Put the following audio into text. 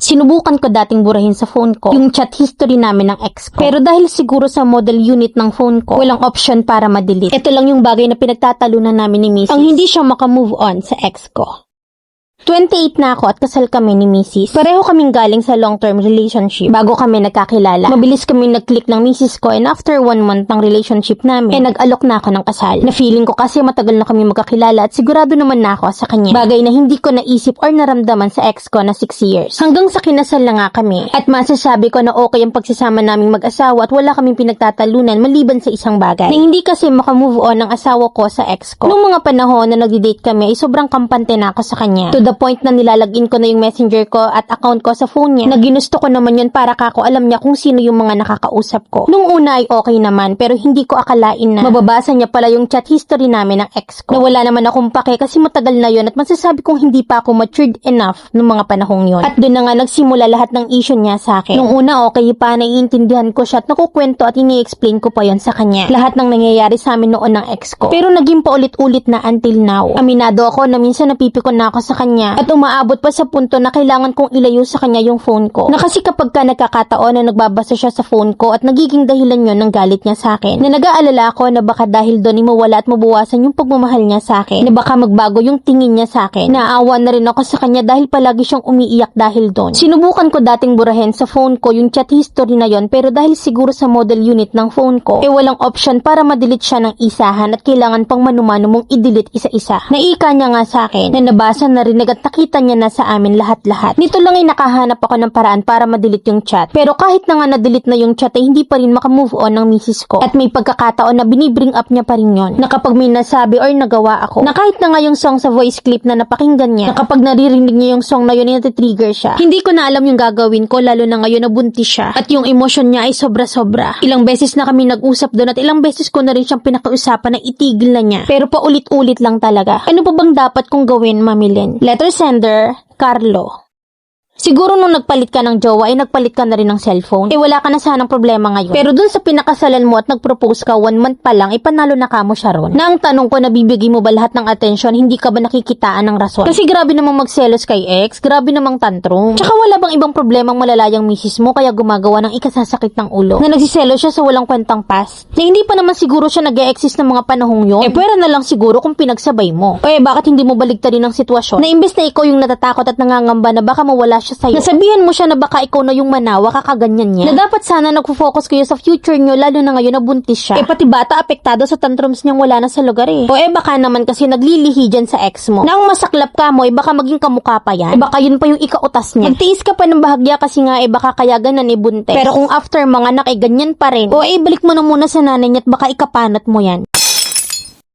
Sinubukan ko dating burahin sa phone ko yung chat history namin ng ex ko. Pero dahil siguro sa model unit ng phone ko, walang option para ma-delete. Ito lang yung bagay na pinagtatalunan namin ni Mrs. Ang hindi siya makamove on sa ex ko. 28 na ako at kasal kami ni Mrs. Pareho kaming galing sa long-term relationship. Bago kami nagkakilala, mabilis kami nag-click ng Mrs. ko and after 1 month ng relationship namin, nag-alok na ako ng kasal. Na feeling ko kasi matagal na kami magkakilala at sigurado naman na ako sa kanya. Bagay na hindi ko naisip or naramdaman sa ex ko na 6 years. Hanggang sa kinasal na nga kami. At masasabi ko na okay ang pagsasama naming mag-asawa at wala kaming pinagtatalunan maliban sa isang bagay. Na hindi kasi makamove on ang asawa ko sa ex ko. Noong mga panahon na nag-date kami ay sobrang kampante na ako sa kanya. To the point na nilalagin ko na yung messenger ko at account ko sa phone niya na ginusto ko naman yun para kako alam niya kung sino yung mga nakakausap ko. Nung una ay okay naman pero hindi ko akalain na mababasa niya pala yung chat history namin ng ex ko. Na wala naman akong pake kasi matagal na yun at masasabi kong hindi pa ako matured enough nung mga panahong yun. At doon na nga nagsimula lahat ng issue niya sa akin. Nung una okay pa, naiintindihan ko siya at nakukwento at ini-explain ko pa yon sa kanya. Lahat ng nangyayari sa amin noon ng ex ko. Pero naging paulit-ulit na until now. Aminado ako na minsan napipikon na ako sa kanya at umaabot pa sa punto na kailangan kong ilayo sa kanya yung phone ko. Na kasi kapag ka nagkakataon na nagbabasa siya sa phone ko at nagiging dahilan yon ng galit niya sa akin. Na nag-aalala ako na baka dahil doon ay mawala at mabawasan yung pagmamahal niya sa akin. Na baka magbago yung tingin niya sa akin. Naawa na rin ako sa kanya dahil palagi siyang umiiyak dahil doon. Sinubukan ko dating burahin sa phone ko yung chat history na yon pero dahil siguro sa model unit ng phone ko, walang option para ma-delete siya ng isahan at kailangan pang manumano mong i-delete isa-isa. Naika niya nga sa akin na nabasa na rin at nakita niya na sa amin lahat-lahat. Nito lang ay nakahanap ako ng paraan para ma-delete yung chat. Pero kahit na nga na-delete na yung chat ay hindi pa rin makamove on ng misis ko. At may pagkakataon na binibring up niya pa rin yun. Na kapag may nasabi or nagawa ako, na kahit na nga yung song sa voice clip na napakinggan niya, na kapag naririnig niya yung song na yun ay natitrigger siya. Hindi ko na alam yung gagawin ko lalo na ngayon na buntis siya. At yung emosyon niya ay sobra-sobra. Ilang beses na kami nag-usap doon at ilang beses ko na rin siyang pinakiusapan na itigil na niya. Pero paulit-ulit lang talaga. Ano pa bang dapat kong gawin, Mamilin? Letter sender, Carlo. Siguro nung nagpalit ka ng jowa ay nagpalit ka na rin ng cellphone. Wala ka na sanang problema ngayon. Pero dun sa pinakasalan mo at nagpropose ka 1 month pa lang, panalo na ka mo siya ron. Na ang tanong ko, nabibigay mo ba lahat ng attention, hindi ka ba nakikitaan ng rason? Kasi grabe namang magselos kay ex, grabe namang tantrum. Tsaka wala bang ibang problemang malalayang misis mo kaya gumagawa ng ikasasakit ng ulo? Na nagsiselos siya sa walang kwentang past? Na hindi pa naman siguro siya nag-e-exist ng mga panahong yun? Pwera na lang siguro kung pinagsabay mo. Bakit hindi mo baligtarin ang sitwasyon? Na imbes na ikaw yung natatakot at nangangamba na baka mawala siya sa'yo. Nasabihan mo siya na baka ikaw na yung manawa, kakaganyan niya. Na dapat sana nagfo-focus kayo sa future nyo, lalo na ngayon na buntis siya. Pati bata apektado sa tantrums niyang wala na sa lugar eh. Baka naman kasi naglilihi dyan sa ex mo. Na ang masaklap ka mo, baka maging kamukha pa yan. Baka yun pa yung ikautas niya. Magtiis ka pa ng bahagya kasi nga baka kaya ganan buntes. Pero kung after mga anak ganyan pa rin, balik mo na muna sa nanay niya at baka ikapanat mo yan.